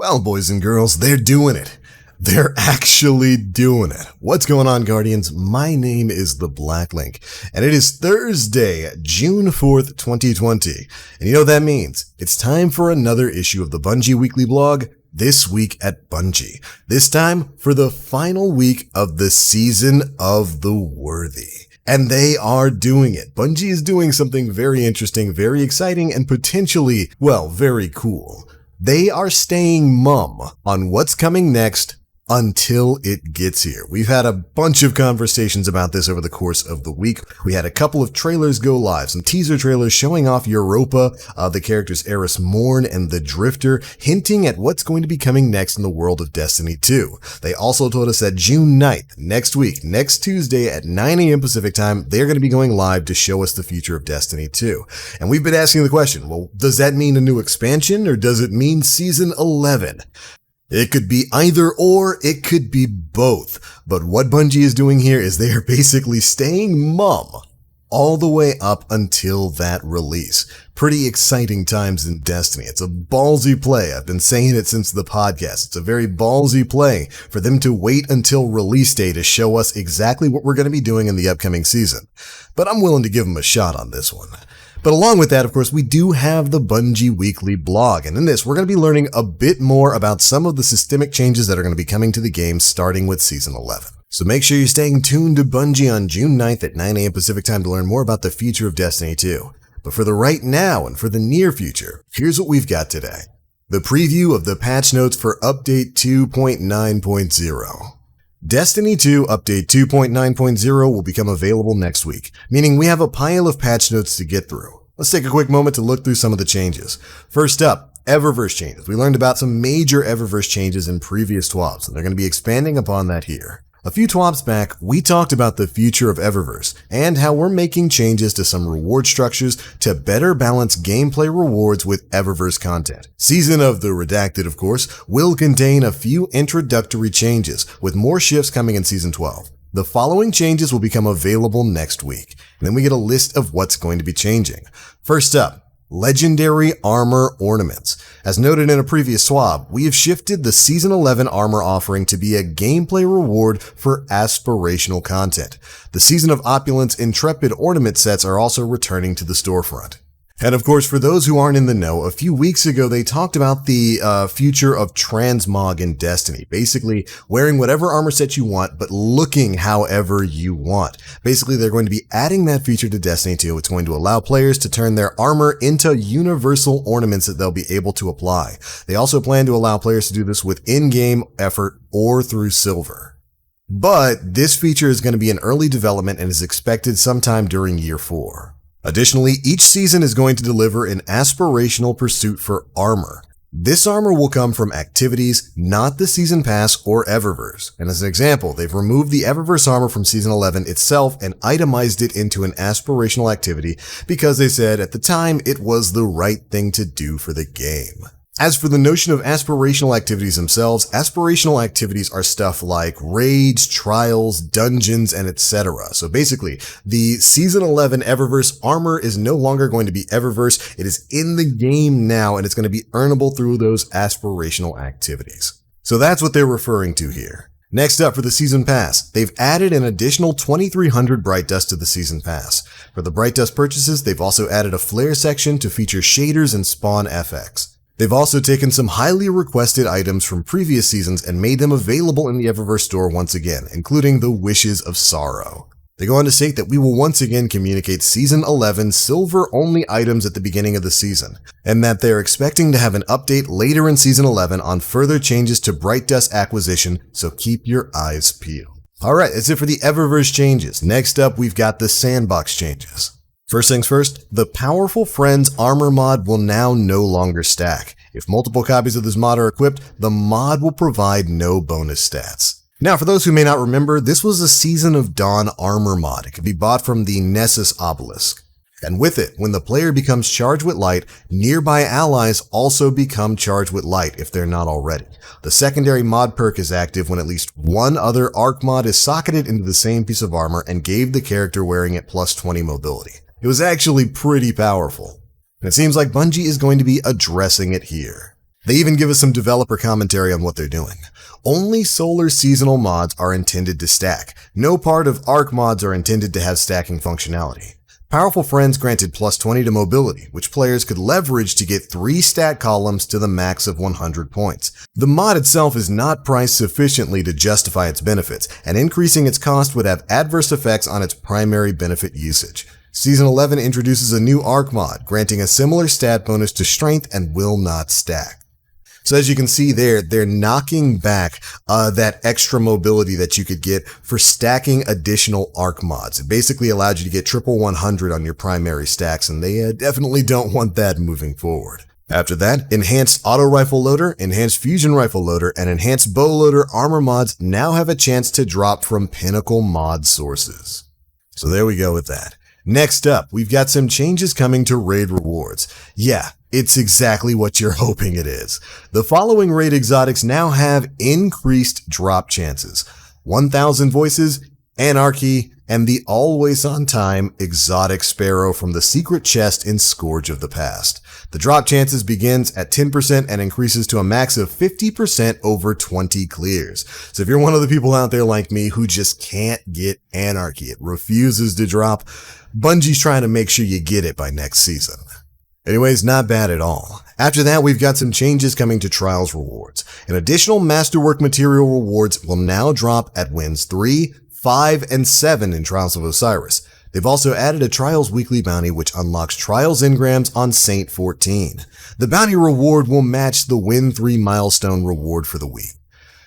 Well, boys and girls, they're doing it. They're actually doing it. What's going on, Guardians? My name is the Black Link, and it is Thursday, June 4th, 2020. And you know what that means? It's time for another issue of the Bungie Weekly Blog, This Week at Bungie. This time for the final week of the Season of the Worthy. And they are doing it. Bungie is doing something very interesting, very exciting, and potentially, well, very cool. They are staying mum on what's coming next until it gets here. We've had a bunch of conversations about this over the course of the week. We had a couple of trailers go live, some teaser trailers showing off Europa, the characters Eris Morn and the Drifter, hinting at what's going to be coming next in the world of Destiny 2. They also told us that June 9th, next week, next Tuesday at 9 a.m. Pacific time, they're going to be going live to show us the future of Destiny 2. And we've been asking the question, well, does that mean a new expansion or does it mean Season 11? It could be either or, it could be both. But what Bungie is doing here is they are basically staying mum all the way up until that release. Pretty exciting times in Destiny. It's a ballsy play. I've been saying it since the podcast. It's a very ballsy play for them to wait until release day to show us exactly what we're going to be doing in the upcoming season. But I'm willing to give them a shot on this one. But along with that, of course, we do have the Bungie Weekly Blog, and in this, we're going to be learning a bit more about some of the systemic changes that are going to be coming to the game starting with Season 11. So make sure you're staying tuned to Bungie on June 9th at 9 a.m. Pacific time to learn more about the future of Destiny 2. But for the right now and for the near future, here's what we've got today. The preview of the patch notes for Update 2.9.0. Destiny 2 Update 2.9.0 will become available next week, meaning we have a pile of patch notes to get through. Let's take a quick moment to look through some of the changes. First up, Eververse changes. We learned about some major Eververse changes in previous TWABs, and they're going to be expanding upon that here. A few TWABs back, we talked about the future of Eververse and how we're making changes to some reward structures to better balance gameplay rewards with Eververse content. Season of the Redacted, of course, will contain a few introductory changes, with more shifts coming in Season 12. The following changes will become available next week, and then we get a list of what's going to be changing. First up, Legendary Armor Ornaments. As noted in a previous swab, we have shifted the Season 11 armor offering to be a gameplay reward for aspirational content. The Season of Opulence Intrepid ornament sets are also returning to the storefront. And of course, for those who aren't in the know, a few weeks ago they talked about the future of transmog in Destiny. Basically, wearing whatever armor set you want, but looking however you want. Basically, they're going to be adding that feature to Destiny 2. It's going to allow players to turn their armor into universal ornaments that they'll be able to apply. They also plan to allow players to do this with in-game effort or through silver. But this feature is going to be in early development and is expected sometime during Year 4. Additionally, each season is going to deliver an aspirational pursuit for armor. This armor will come from activities, not the Season Pass or Eververse. And as an example, they've removed the Eververse armor from Season 11 itself and itemized it into an aspirational activity because they said at the time it was the right thing to do for the game. As for the notion of aspirational activities themselves, aspirational activities are stuff like raids, trials, dungeons, and etc. So basically, the Season 11 Eververse armor is no longer going to be Eververse. It is in the game now, and it's going to be earnable through those aspirational activities. So that's what they're referring to here. Next up, for the Season Pass, they've added an additional 2,300 Bright Dust to the Season Pass. For the Bright Dust purchases, they've also added a flare section to feature shaders and spawn FX. They've also taken some highly requested items from previous seasons and made them available in the Eververse store once again, including the Wishes of Sorrow. They go on to state that we will once again communicate Season 11 silver-only items at the beginning of the season, and that they're expecting to have an update later in Season 11 on further changes to Bright Dust acquisition, so keep your eyes peeled. Alright, that's it for the Eververse changes. Next up, we've got the Sandbox changes. First things first, the Powerful Friends armor mod will now no longer stack. If multiple copies of this mod are equipped, the mod will provide no bonus stats. Now, for those who may not remember, this was a Season of Dawn armor mod. It could be bought from the Nessus obelisk. And with it, when the player becomes charged with light, nearby allies also become charged with light if they're not already. The secondary mod perk is active when at least one other arc mod is socketed into the same piece of armor and gave the character wearing it plus 20 mobility. It was actually pretty powerful. And it seems like Bungie is going to be addressing it here. They even give us some developer commentary on what they're doing. Only solar seasonal mods are intended to stack. No part of Arc mods are intended to have stacking functionality. Powerful Friends granted plus 20 to mobility, which players could leverage to get 3 stat columns to the max of 100 points. The mod itself is not priced sufficiently to justify its benefits, and increasing its cost would have adverse effects on its primary benefit usage. Season 11 introduces a new Arc mod, granting a similar stat bonus to strength and will not stack. So as you can see there, they're knocking back that extra mobility that you could get for stacking additional Arc mods. It basically allowed you to get triple 100 on your primary stacks, and they definitely don't want that moving forward. After that, Enhanced Auto Rifle Loader, Enhanced Fusion Rifle Loader, and Enhanced Bow Loader armor mods now have a chance to drop from Pinnacle mod sources. So there we go with that. Next up, we've got some changes coming to raid rewards. Yeah, it's exactly what you're hoping it is. The following raid exotics now have increased drop chances. 1,000 Voices, Anarchy, and the always on time exotic Sparrow from the secret chest in Scourge of the Past. The drop chances begins at 10% and increases to a max of 50% over 20 clears. So if you're one of the people out there like me who just can't get Anarchy, it refuses to drop, Bungie's trying to make sure you get it by next season. Anyways, not bad at all. After that, we've got some changes coming to Trials rewards. An additional Masterwork material rewards will now drop at wins 3, 5, and 7 in Trials of Osiris. They've also added a Trials weekly bounty which unlocks Trials engrams on Saint 14. The bounty reward will match the Win 3 milestone reward for the week.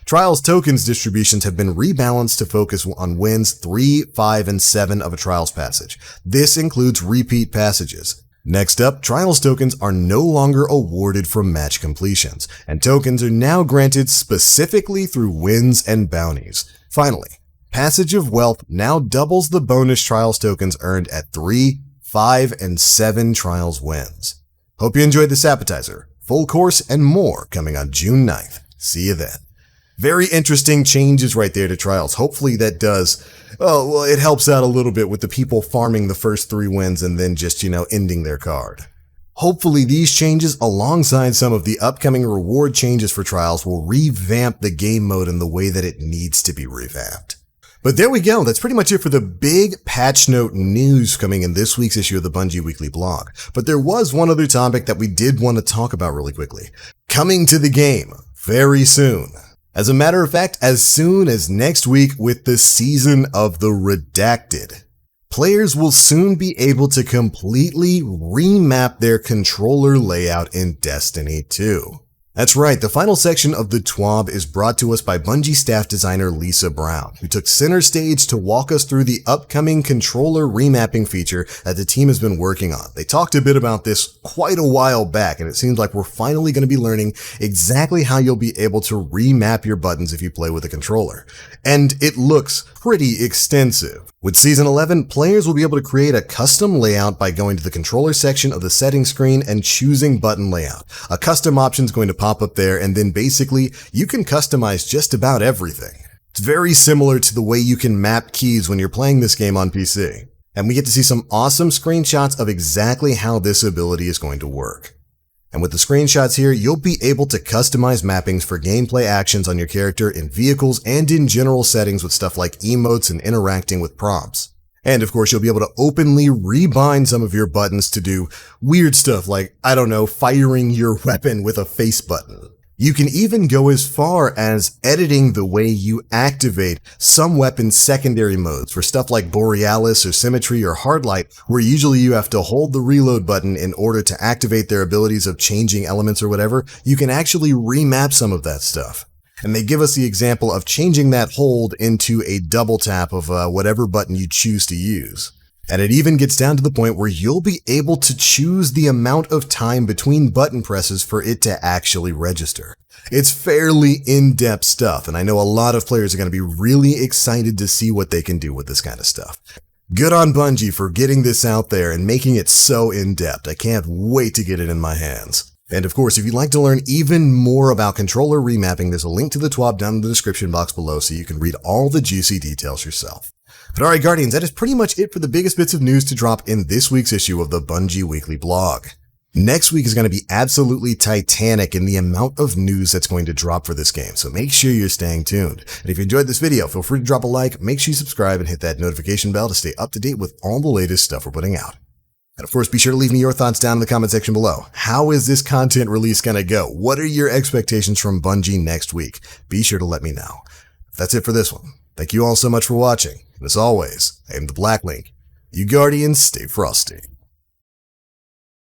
Trials tokens distributions have been rebalanced to focus on wins 3, 5, and 7 of a Trials passage. This includes repeat passages. Next up, Trials tokens are no longer awarded from match completions, and tokens are now granted specifically through wins and bounties. Finally, Passage of Wealth now doubles the bonus Trials tokens earned at 3, 5, and 7 Trials wins. Hope you enjoyed this appetizer. Full course and more coming on June 9th. See you then. Very interesting changes right there to Trials. Hopefully that does, it helps out a little bit with the people farming the first 3 wins and then just, ending their card. Hopefully these changes alongside some of the upcoming reward changes for Trials will revamp the game mode in the way that it needs to be revamped. But there we go. That's pretty much it for the big patch note news coming in this week's issue of the Bungie Weekly blog. But there was one other topic that we did want to talk about really quickly. Coming to the game very soon. As a matter of fact, as soon as next week with the Season of the Redacted. Players will soon be able to completely remap their controller layout in Destiny 2. That's right, the final section of the TWAB is brought to us by Bungie staff designer Lisa Brown, who took center stage to walk us through the upcoming controller remapping feature that the team has been working on. They talked a bit about this quite a while back, and it seems like we're finally going to be learning exactly how you'll be able to remap your buttons if you play with a controller. And it looks pretty extensive. With Season 11, players will be able to create a custom layout by going to the controller section of the settings screen and choosing button layout. A custom option is going to pop up there, and then basically you can customize just about everything. It's very similar to the way you can map keys when you're playing this game on PC. And we get to see some awesome screenshots of exactly how this ability is going to work. And with the screenshots here, you'll be able to customize mappings for gameplay actions on your character in vehicles and in general settings with stuff like emotes and interacting with prompts. And of course, you'll be able to openly rebind some of your buttons to do weird stuff like, firing your weapon with a face button. You can even go as far as editing the way you activate some weapons' secondary modes for stuff like Borealis or Symmetry or Hardlight, where usually you have to hold the reload button in order to activate their abilities of changing elements or whatever. You can actually remap some of that stuff. And they give us the example of changing that hold into a double tap of whatever button you choose to use. And it even gets down to the point where you'll be able to choose the amount of time between button presses for it to actually register. It's fairly in-depth stuff, and I know a lot of players are going to be really excited to see what they can do with this kind of stuff. Good on Bungie for getting this out there and making it so in-depth. I can't wait to get it in my hands. And of course, if you'd like to learn even more about controller remapping, there's a link to the TWAB down in the description box below so you can read all the juicy details yourself. But alright Guardians, that is pretty much it for the biggest bits of news to drop in this week's issue of the Bungie Weekly blog. Next week is going to be absolutely titanic in the amount of news that's going to drop for this game, so make sure you're staying tuned. And if you enjoyed this video, feel free to drop a like, make sure you subscribe, and hit that notification bell to stay up to date with all the latest stuff we're putting out. And of course, be sure to leave me your thoughts down in the comment section below. How is this content release going to go? What are your expectations from Bungie next week? Be sure to let me know. That's it for this one. Thank you all so much for watching. And as always, I am the Black Link. You Guardians, stay frosty.